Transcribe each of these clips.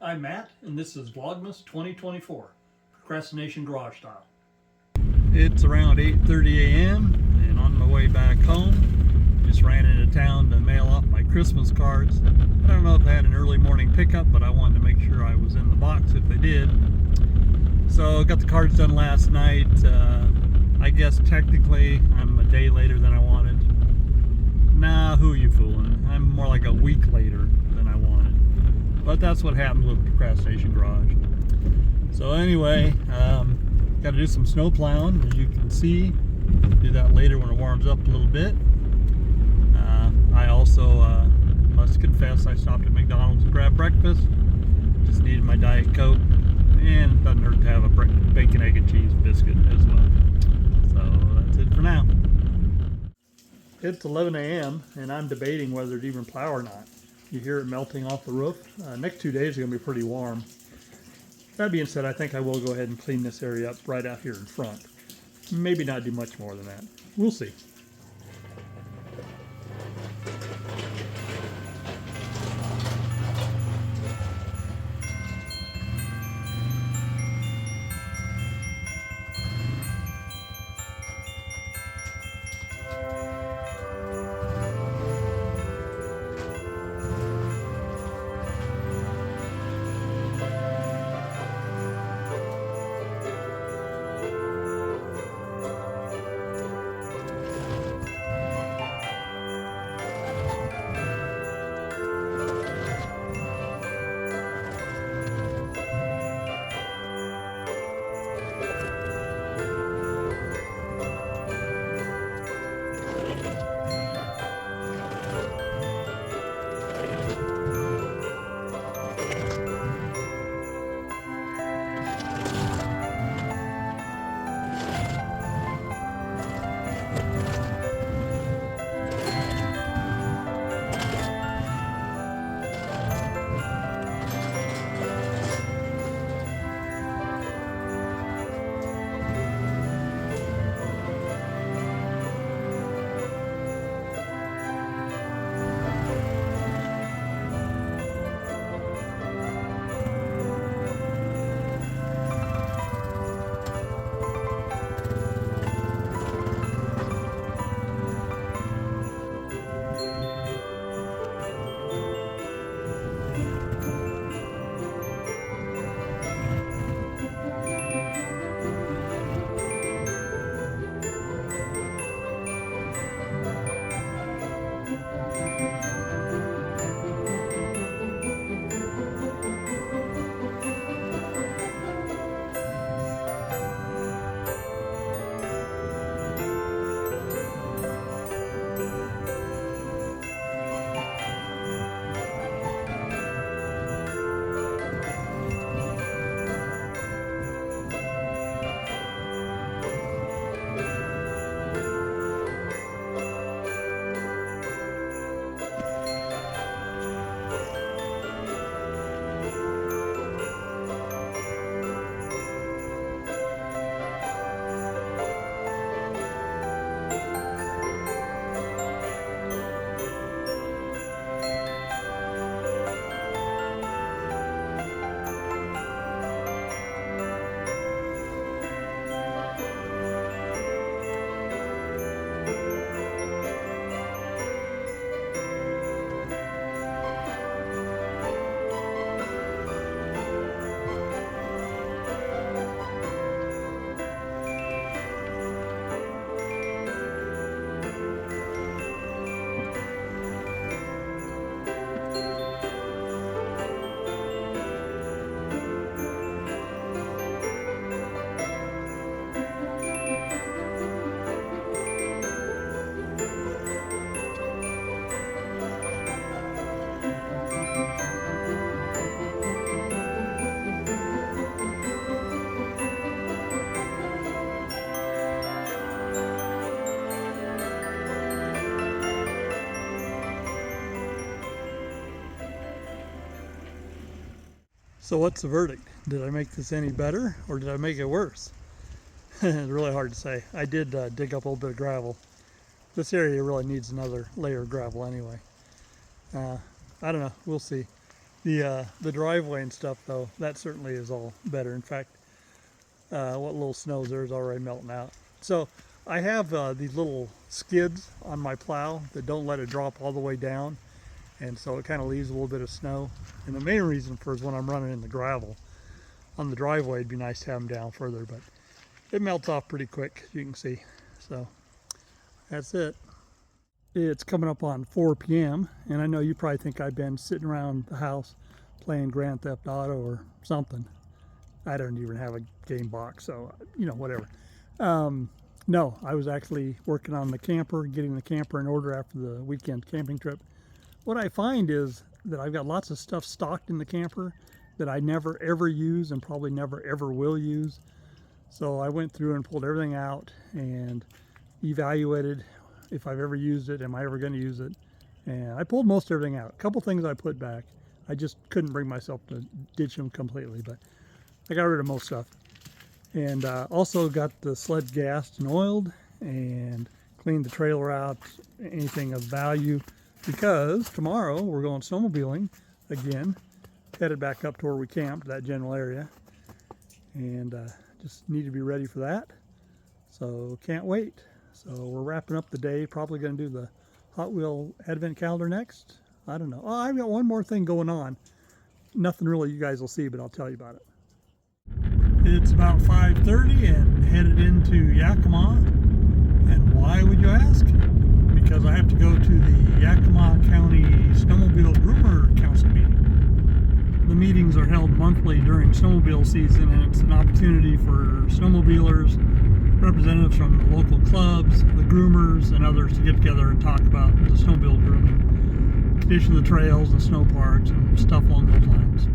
I'm Matt, and this is Vlogmas 2024, Procrastination Garage Style. It's around 8:30 a.m. and on my way back home. Just ran into town to mail off my Christmas cards. I don't know if I had an early morning pickup, but I wanted to make sure I was in the box if they did. So got the cards done last night. I guess technically I'm a day later than I wanted. Nah, who are you fooling? I'm more like a week later than I wanted. But that's what happens with Procrastination Garage. So anyway, got to do some snow plowing, as you can see. Do that later when it warms up a little bit. I also must confess I stopped at McDonald's to grab breakfast. Just needed my Diet Coke, and it doesn't hurt to have a bacon, egg, and cheese biscuit as well. So that's it for now. It's 11 a.m. and I'm debating whether to even plow or not. You hear it melting off the roof. Next 2 days are going to be pretty warm. That being said, I think I will go ahead and clean this area up right out here in front. Maybe not do much more than that. We'll see. So what's the verdict? Did I make this any better or did I make it worse? It's really hard to say. I did dig up a little bit of gravel. This area really needs another layer of gravel anyway. I don't know, we'll see. The driveway and stuff, though, that certainly is all better. In fact, what little snow's there is already melting out. So I have these little skids on my plow that don't let it drop all the way down, and so it kind of leaves a little bit of snow. And the main reason for is when I'm running in the gravel on the driveway, it'd be nice to have them down further, but it melts off pretty quick, as you can see. So that's it. It's coming up on 4 p.m. and I know you probably think I've been sitting around the house playing Grand Theft Auto or something. I don't even have a game box, so you know, whatever. No, I was actually working on the camper, getting the camper in order after the weekend camping trip. What I find is that I've got lots of stuff stocked in the camper that I never ever use and probably never ever will use. So I went through and pulled everything out and evaluated if I've ever used it, am I ever going to use it, and I pulled most everything out. A couple things I put back. I just couldn't bring myself to ditch them completely, but I got rid of most stuff. And also got the sled gassed and oiled and cleaned the trailer out, anything of value, because tomorrow we're going snowmobiling again, headed back up to where we camped, that general area, and just need to be ready for that. So can't wait. So we're wrapping up the day, probably going to do the Hot Wheel Advent Calendar next. I don't know. Oh, I've got one more thing going on. Nothing really you guys will see, but I'll tell you about it. It's about 5:30 and headed into Yakima. And why would you ask? Because I have to go to the Yakima County Snowmobile Groomer Council meeting. The meetings are held monthly during snowmobile season, and it's an opportunity for snowmobilers, representatives from the local clubs, the groomers, and others to get together and talk about the snowmobile grooming, condition of the trails and snow parks, and stuff along those lines.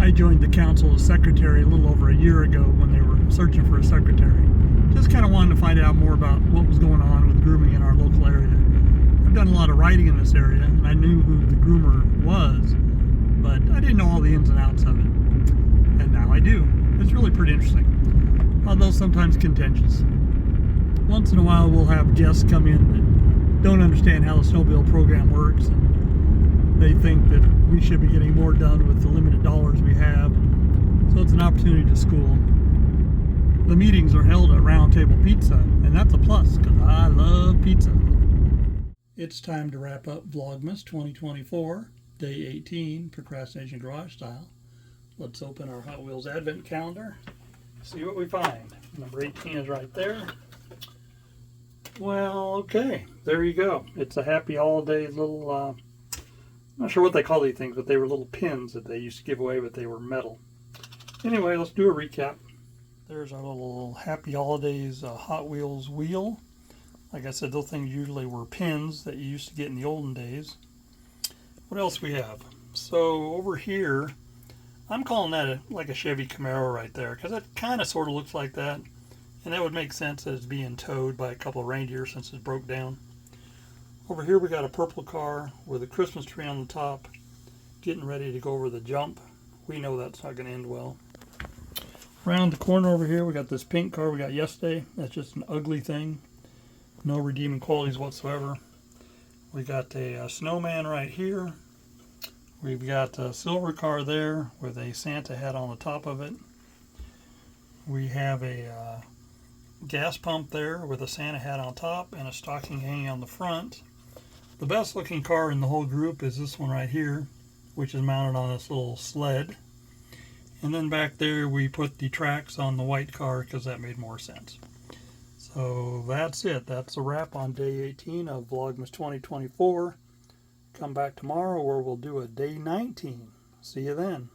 I joined the council as secretary a little over a year ago when they were searching for a secretary. Just kind of wanted to find out more about what was going on with grooming in our local area. I've done a lot of writing in this area, and I knew who the groomer was, but I didn't know all the ins and outs of it. And now I do. It's really pretty interesting, although sometimes contentious. Once in a while we'll have guests come in that don't understand how the snowmobile program works, and they think that we should be getting more done with the limited dollars we have. So it's an opportunity to school. The meetings are held at Round Table Pizza, and that's a plus because I love pizza. It's time to wrap up Vlogmas 2024, Day 18, Procrastination Garage Style. Let's open our Hot Wheels Advent Calendar, see what we find. Number 18 is right there. Well, okay, there you go. It's a Happy Holidays little, I'm not sure what they call these things, but they were little pins that they used to give away, but they were metal. Anyway, let's do a recap. There's our little Happy Holidays Hot Wheels wheel. Like I said, those things usually were pins that you used to get in the olden days. What else we have? So over here, I'm calling that like a Chevy Camaro right there, because it kind of sort of looks like that. And that would make sense as being towed by a couple of reindeer since it broke down. Over here we got a purple car with a Christmas tree on the top, getting ready to go over the jump. We know that's not going to end well. Around the corner over here we got this pink car we got yesterday. That's just an ugly thing. No redeeming qualities whatsoever. We got a snowman right here. We've got a silver car there with a Santa hat on the top of it. We have a gas pump there with a Santa hat on top and a stocking hanging on the front. The best looking car in the whole group is this one right here, which is mounted on this little sled. And then back there we put the tracks on the white car because that made more sense. So that's it. That's a wrap on Day 18 of Vlogmas 2024. Come back tomorrow where we'll do a Day 19. See you then.